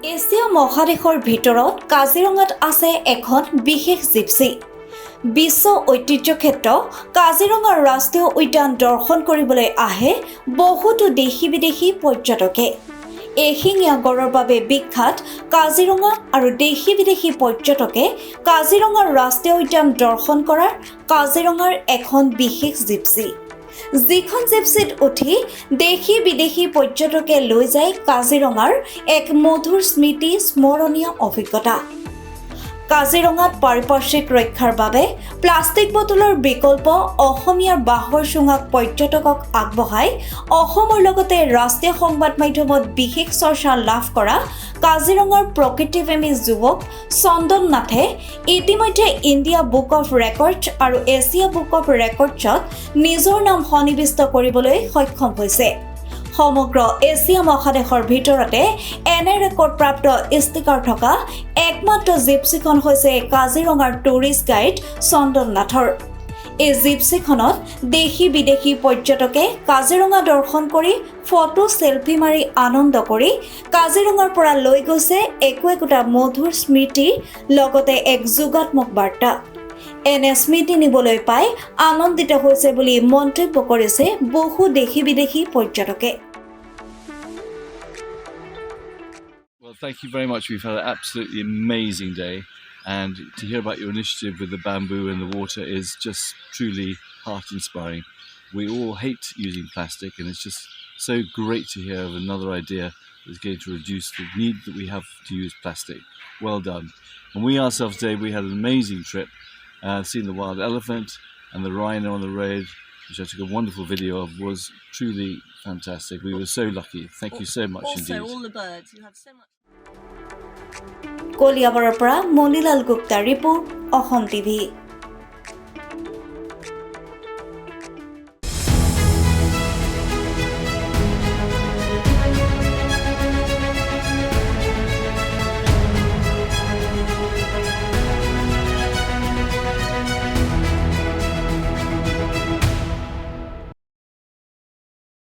Asia মহাদেশৰ ভিতৰত কাজিৰঙাত আছে এখন বিশেষ জিপচি। বিশ্ব ঐতিহ্য ক্ষেত্ৰ কাজিৰঙা ৰাষ্ট্ৰীয় উদ্যান দৰ্শন কৰিবলৈ আহে বহুতো দেশী বিদেশী পৰ্যটকে। এশিঙীয়া গড়ৰ বাবে বিখ্যাত কাজিৰঙা আৰু দেশী বিদেশী পৰ্যটকে কাজিৰঙা ৰাষ্ট্ৰীয় উদ্যান দৰ্শন কৰাৰ কাজিৰঙাৰ এখন বিশেষ জিপচি। যিখন জিপচিত উঠি দেশী বিদেশী পৰ্যটকে লৈ যায় কাজিৰঙাৰ এক মধুৰ স্মৃতি স্মৰণীয় অভিজ্ঞতা। কাজিৰঙাত পাৰিপাৰ্শ্বিক ৰক্ষাৰ বাবে প্লাষ্টিক বটলৰ বিকল্প অসমীয়াৰ বাঁহৰ চুঙাক পৰ্যটকক আগবঢ়াই অসমৰ লগতে ৰাষ্ট্ৰীয় সংবাদ মাধ্যমত বিশেষ চৰ্চা লাভ কৰা কাজিৰঙাৰ প্ৰকৃতিপ্ৰেমী যুৱক চন্দন নাথে ইতিমধ্যে ইণ্ডিয়া বুক অফ ৰেকৰ্ডছ আৰু এছিয়া বুক অফ ৰেকৰ্ডছত নিজৰ নাম সন্নিৱিষ্ট কৰিবলৈ সক্ষম হৈছে। সমগ্ৰ এছিয়া মহাদেশৰ ভিতৰতে এনে ৰেকৰ্ডপ্ৰাপ্ত ষ্টিকাৰ থকা একমাত্ৰ জিপচিখন হৈছে কাজিৰঙাৰ টুৰিষ্ট গাইড চন্দন নাথৰ। এই জিপচিখনত দেশী বিদেশী পৰ্যটকে কাজিৰঙা দৰ্শন কৰি ফটো চেলফি মাৰি আনন্দ কৰি কাজিৰঙাৰ পৰা লৈ গৈছে একোটা মধুৰ স্মৃতি লগতে এক যোগাত্মক বাৰ্তা। এনে স্মৃতি নিবলৈ পাই আনন্দিত হৈছে বুলি মন্তব্য কৰিছে বহু দেশী বিদেশী পৰ্যটকে। Well, thank you very much. We've had an absolutely amazing day, and to hear about your initiative with the bamboo and the water is just truly heart-inspiring. We all hate using plastic, and it's just so great to hear of another idea that's going to reduce the need that we have to use plastic. Well done. And we ourselves today, we had an amazing trip, seeing the wild elephant and the rhino on the road, which I took a wonderful video of, was truly fantastic. We were so lucky. Thank you so much indeed. Also, all the birds. You had so much. কলিয়াবৰৰ পৰা Manilal Gupta report, Assam TV.